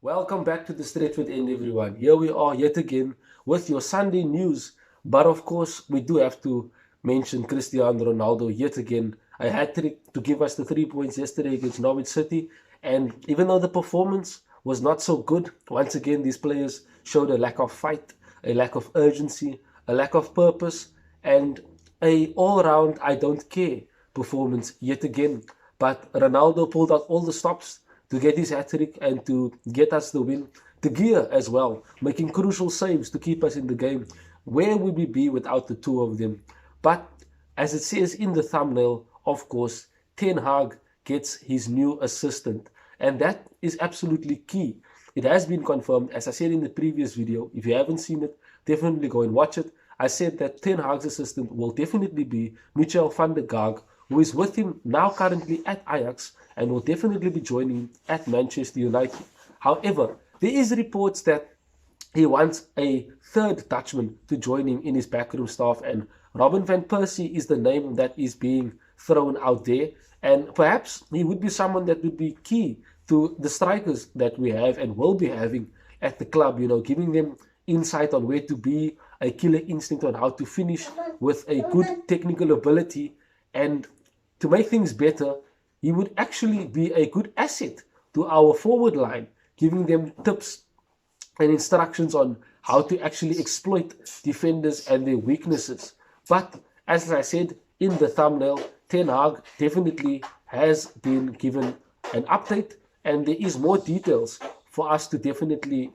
Welcome back to the Stretford End, everyone. Here we are yet again with your Sunday news. But of course, we do have to mention Cristiano Ronaldo yet again. A hat-trick to give us the 3 points yesterday against Norwich City. And even though the performance was not so good, once again, these players showed a lack of fight, a lack of urgency, a lack of purpose, and a all-round I don't care performance yet again. But Ronaldo pulled out all the stops to get his hat-trick and to get us the win. De Gea as well, making crucial saves to keep us in the game. Where would we be without the two of them? But as it says in the thumbnail, of course, Ten Hag gets his new assistant. And that is absolutely key. It has been confirmed, as I said in the previous video. If you haven't seen it, definitely go and watch it. I said that Ten Hag's assistant will definitely be Michel van der Gaag, who is with him now currently at Ajax and will definitely be joining at Manchester United. However, there is reports that he wants a third Dutchman to join him in his backroom staff, and Robin van Persie is the name that is being thrown out there. And perhaps he would be someone that would be key to the strikers that we have and will be having at the club, giving them insight on where to be, a killer instinct on how to finish with a good technical ability. And to make things better, he would actually be a good asset to our forward line, giving them tips and instructions on how to actually exploit defenders and their weaknesses. But as I said in the thumbnail, Ten Hag definitely has been given an update, and there is more details for us to definitely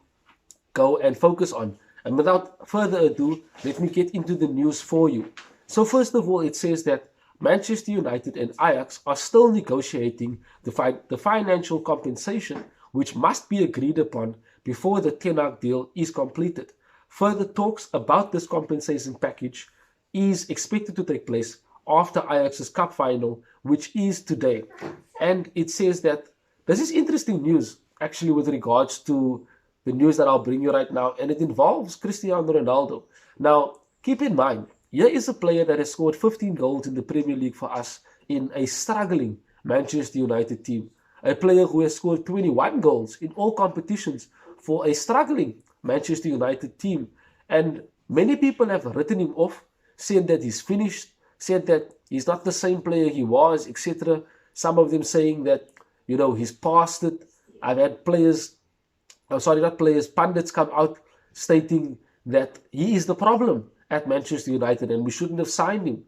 go and focus on. And without further ado, let me get into the news for you. So first of all, it says that Manchester United and Ajax are still negotiating the financial compensation, which must be agreed upon before the Ten Hag deal is completed. Further talks about this compensation package is expected to take place after Ajax's cup final, which is today. And it says that this is interesting news, actually, with regards to the news that I'll bring you right now, and it involves Cristiano Ronaldo. Now, keep in mind, here is a player that has scored 15 goals in the Premier League for us in a struggling Manchester United team. A player who has scored 21 goals in all competitions for a struggling Manchester United team. And many people have written him off, said that he's finished, said that he's not the same player he was, etc. Some of them saying that, he's past it. I've had pundits come out stating that he is the problem at Manchester United and we shouldn't have signed him.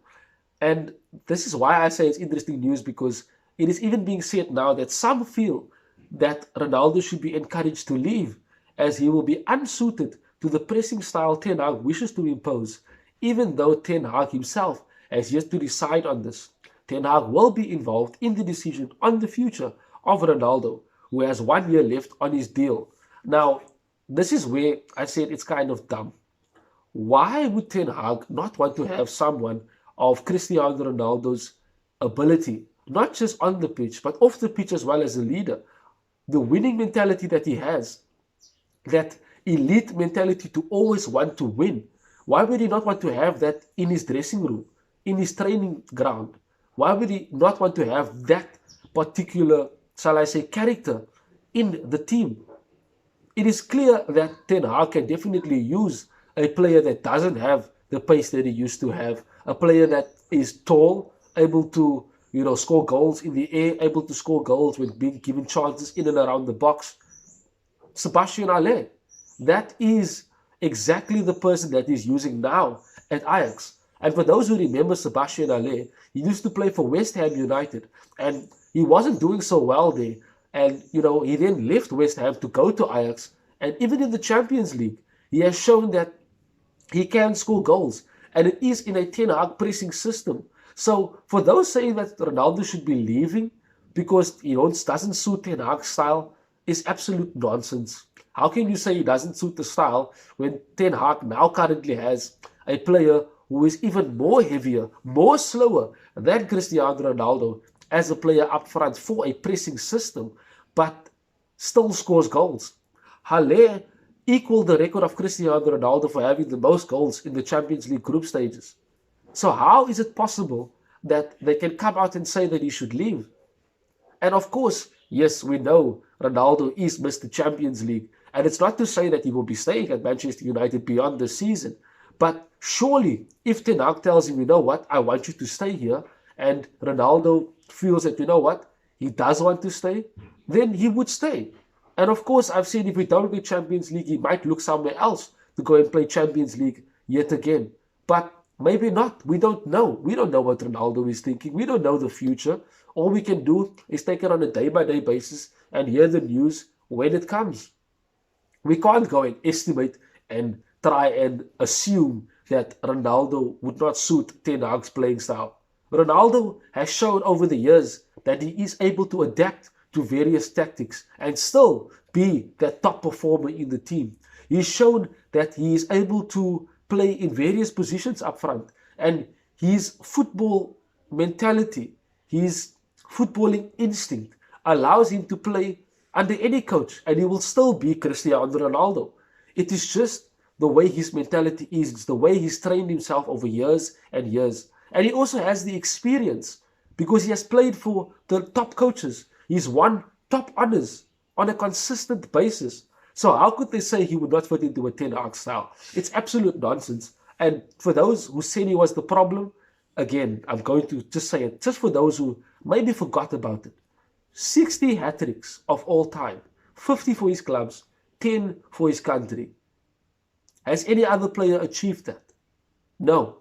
And this is why I say it's interesting news, because it is even being said now that some feel that Ronaldo should be encouraged to leave, as he will be unsuited to the pressing style Ten Hag wishes to impose, even though Ten Hag himself has yet to decide on this. Ten Hag will be involved in the decision on the future of Ronaldo, who has 1 year left on his deal. Now, this is where I said it's kind of dumb. Why would Ten Hag not want to have someone of Cristiano Ronaldo's ability, not just on the pitch, but off the pitch as well, as a leader? The winning mentality that he has, that elite mentality to always want to win. Why would he not want to have that in his dressing room, in his training ground? Why would he not want to have that particular, shall I say, character in the team? It is clear that Ten Hag can definitely use a player that doesn't have the pace that he used to have, a player that is tall, able to score goals in the air, able to score goals when being given chances in and around the box. Sebastian Haller, that is exactly the person that he's using now at Ajax. And for those who remember Sebastian Haller, he used to play for West Ham United, and he wasn't doing so well there. And, he then left West Ham to go to Ajax. And even in the Champions League, he has shown that he can score goals. And it is in a Ten Hag pressing system. So for those saying that Ronaldo should be leaving because he doesn't suit Ten Hag's style is absolute nonsense. How can you say he doesn't suit the style when Ten Hag now currently has a player who is even more heavier, more slower than Cristiano Ronaldo as a player up front for a pressing system, but still scores goals? Haller equaled the record of Cristiano Ronaldo for having the most goals in the Champions League group stages. So how is it possible that they can come out and say that he should leave? And of course, yes, we know Ronaldo is Mr. Champions League. And it's not to say that he will be staying at Manchester United beyond this season. But surely, if Ten Hag tells him, you know what, I want you to stay here, and Ronaldo feels that, you know what, he does want to stay, then he would stay. And of course, I've seen if we don't get Champions League, he might look somewhere else to go and play Champions League yet again. But maybe not. We don't know. We don't know what Ronaldo is thinking. We don't know the future. All we can do is take it on a day-by-day basis and hear the news when it comes. We can't go and estimate and try and assume that Ronaldo would not suit Ten Hag's playing style. Ronaldo has shown over the years that he is able to adapt to various tactics and still be that top performer in the team. He's shown that he is able to play in various positions up front, and his football mentality, his footballing instinct allows him to play under any coach, and he will still be Cristiano Ronaldo. It is just the way his mentality is. It's the way he's trained himself over years and years. And he also has the experience because he has played for the top coaches. He's won top honors on a consistent basis. So how could they say he would not fit into a Ten Hag style? It's absolute nonsense. And for those who said he was the problem, again, I'm going to just say it, just for those who maybe forgot about it. 60 hat-tricks of all time, 50 for his clubs, 10 for his country. Has any other player achieved that? No.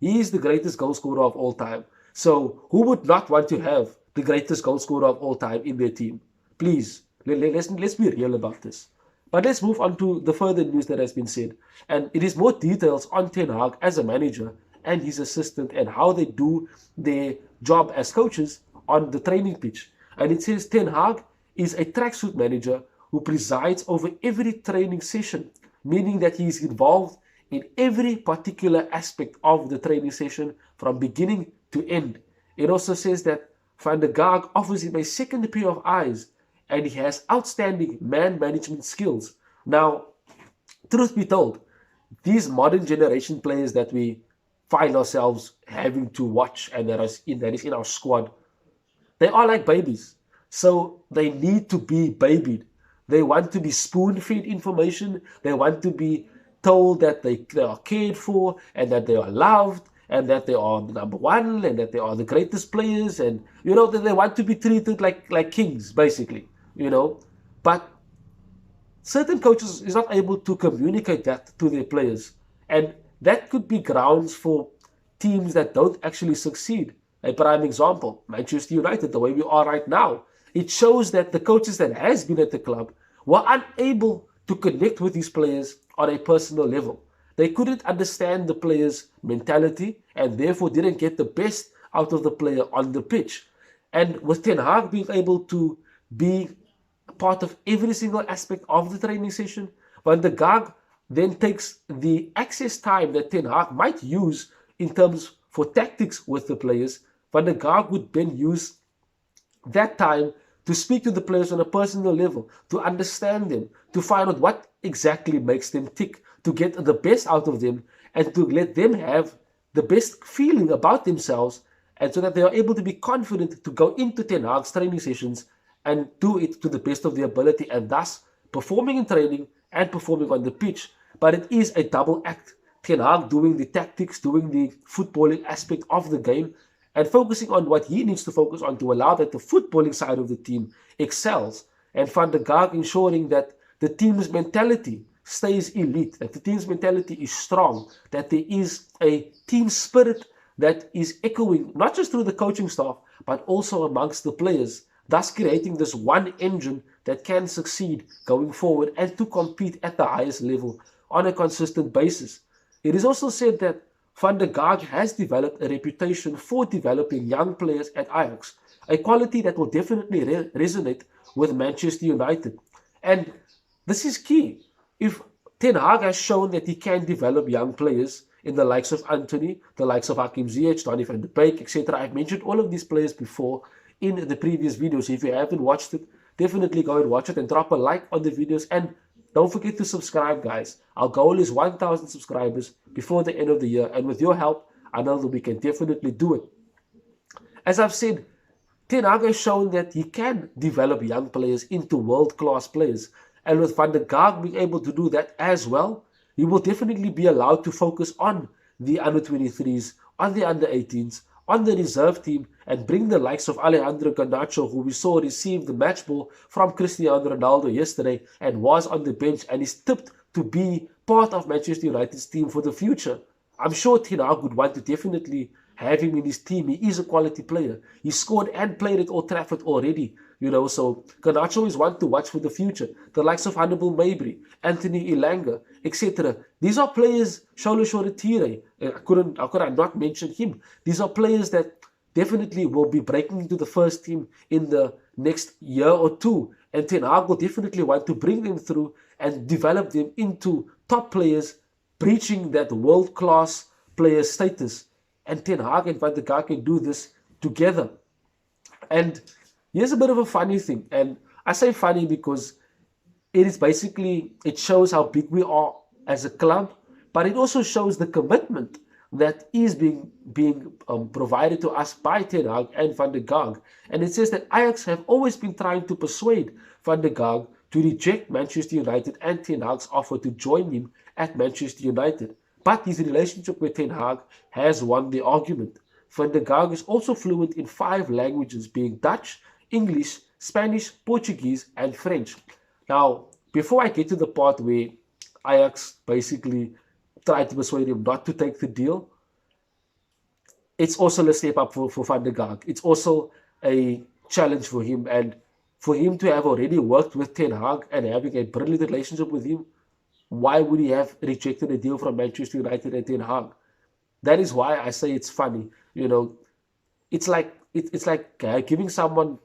He is the greatest goal scorer of all time. So who would not want to have the greatest goal scorer of all time in their team? Please, let's be real about this. But let's move on to the further news that has been said. And it is more details on Ten Hag as a manager and his assistant and how they do their job as coaches on the training pitch. And it says Ten Hag is a tracksuit manager who presides over every training session, meaning that he is involved in every particular aspect of the training session from beginning to end. It also says that Van der Gaag offers him a second pair of eyes and he has outstanding man management skills. Now, truth be told, these modern generation players that we find ourselves having to watch and that is in our squad, they are like babies. So they need to be babied. They want to be spoon-fed information. They want to be told that they are cared for and that they are loved and that they are number one and that they are the greatest players, and that they want to be treated like kings, basically. But certain coaches is not able to communicate that to their players, and that could be grounds for teams that don't actually succeed. A prime example, Manchester United, the way we are right now. It shows that the coaches that has been at the club were unable to connect with these players on a personal level. They couldn't understand the player's mentality and therefore didn't get the best out of the player on the pitch. And with Ten Hag being able to be part of every single aspect of the training session, Van der Gaag then takes the access time that Ten Hag might use in terms for tactics with the players. Van der Gaag would then use that time to speak to the players on a personal level, to understand them, to find out what exactly makes them tick, to get the best out of them, and to let them have the best feeling about themselves, and so that they are able to be confident to go into Ten Hag's training sessions and do it to the best of their ability, and thus performing in training and performing on the pitch. But it is a double act. Ten Hag doing the tactics, doing the footballing aspect of the game, and focusing on what he needs to focus on to allow that the footballing side of the team excels. And Van der Gaag ensuring that the team's mentality stays elite, that the team's mentality is strong, that there is a team spirit that is echoing not just through the coaching staff, but also amongst the players, thus creating this one engine that can succeed going forward and to compete at the highest level on a consistent basis. It is also said that Van der Gaag has developed a reputation for developing young players at Ajax, a quality that will definitely resonate with Manchester United. And this is key. If Ten Hag has shown that he can develop young players in the likes of Antony, the likes of Hakim Ziyech, Donny van de Beek, etc. I've mentioned all of these players before in the previous videos. If you haven't watched it, definitely go and watch it and drop a like on the videos. And don't forget to subscribe, guys. Our goal is 1,000 subscribers before the end of the year. And with your help, I know that we can definitely do it. As I've said, Ten Hag has shown that he can develop young players into world-class players. And with Van der Gaag being able to do that as well, he will definitely be allowed to focus on the under-23s, on the under-18s, on the reserve team, and bring the likes of Alejandro Garnacho, who we saw receive the match ball from Cristiano Ronaldo yesterday and was on the bench and is tipped to be part of Manchester United's team for the future. I'm sure Ten Hag would want to definitely have him in his team. He is a quality player. He scored and played at Old Trafford already, so Garnacho is one to watch for the future. The likes of Hannibal Mabry, Anthony Elanga, etc. These are players, Sholo Shoretire, how could I not mention him? These are players that definitely will be breaking into the first team in the next year or two. And Ten Hag will definitely want to bring them through and develop them into top players, breaching that world-class player status. And Ten Hag and Van der Gaag can do this together. And here's a bit of a funny thing. And I say funny because it shows how big we are as a club, but it also shows the commitment that is being provided to us by Ten Hag and Van der Gaag. And it says that Ajax have always been trying to persuade Van der Gaag to reject Manchester United and Ten Hag's offer to join him at Manchester United. But his relationship with Ten Hag has won the argument. Van der Gaag is also fluent in 5 languages, being Dutch, English, Spanish, Portuguese, and French. Now, before I get to the part where Ajax basically tried to persuade him not to take the deal, it's also a step up for Van der Gaag. It's also a challenge for him. And for him to have already worked with Ten Hag and having a brilliant relationship with him, why would he have rejected a deal from Manchester United and Ten Hag? That is why I say it's funny. It's like giving someone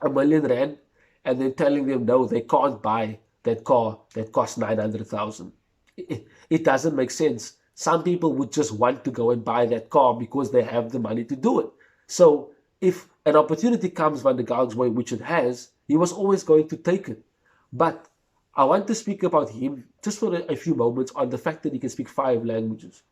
R1 million and then telling them no, they can't buy that car that costs 900,000. It doesn't make sense. Some people would just want to go and buy that car because they have the money to do it. So if an opportunity comes Van der Gaag's way, which it has, he was always going to take it. But I want to speak about him just for a few moments on the fact that he can speak 5 languages.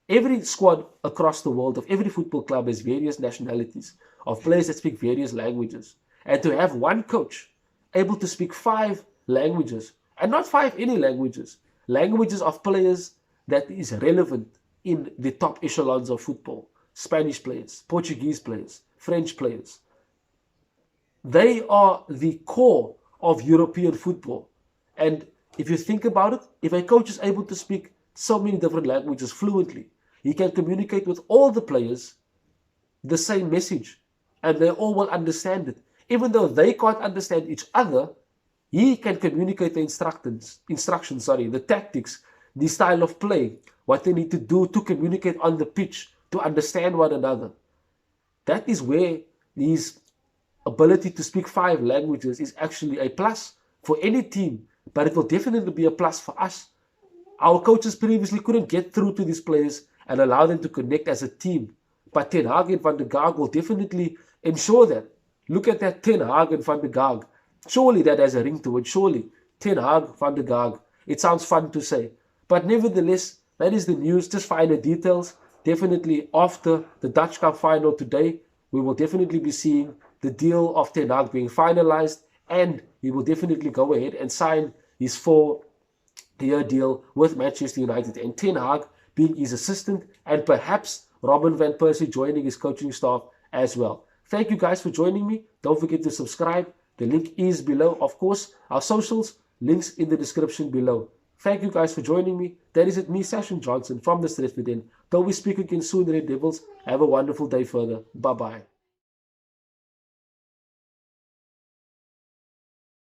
Every squad across the world of every football club has various nationalities of players that speak various languages. And to have one coach able to speak 5 languages, and not 5 any languages, languages of players that is relevant in the top echelons of football. Spanish players, Portuguese players, French players. They are the core of European football. And if you think about it, if a coach is able to speak so many different languages fluently, he can communicate with all the players the same message, and they all will understand it. Even though they can't understand each other, he can communicate the instructions, the tactics, the style of play, what they need to do to communicate on the pitch, to understand one another. That is where his ability to speak 5 languages is actually a plus for any team, but it will definitely be a plus for us. Our coaches previously couldn't get through to these players and allow them to connect as a team. But Ten Hag and Van der Gaag will definitely ensure that. Look at that, Ten Hag and Van der Gaag. Surely that has a ring to it. Surely Ten Hag, Van der Gaag. It sounds fun to say. But nevertheless, that is the news. Just finer details. Definitely after the Dutch Cup final today, we will definitely be seeing the deal of Ten Hag being finalized, and he will definitely go ahead and sign his 4-year deal with Manchester United, and Ten Hag being his assistant, and perhaps Robin van Persie joining his coaching staff as well. Thank you guys for joining me. Don't forget to subscribe. The link is below. Of course, our socials, links in the description below. Thank you guys for joining me. That is it, me, Sashin Johnson from the Stretford Inn. Till we speak again soon, Red Devils. Have a wonderful day further. Bye-bye.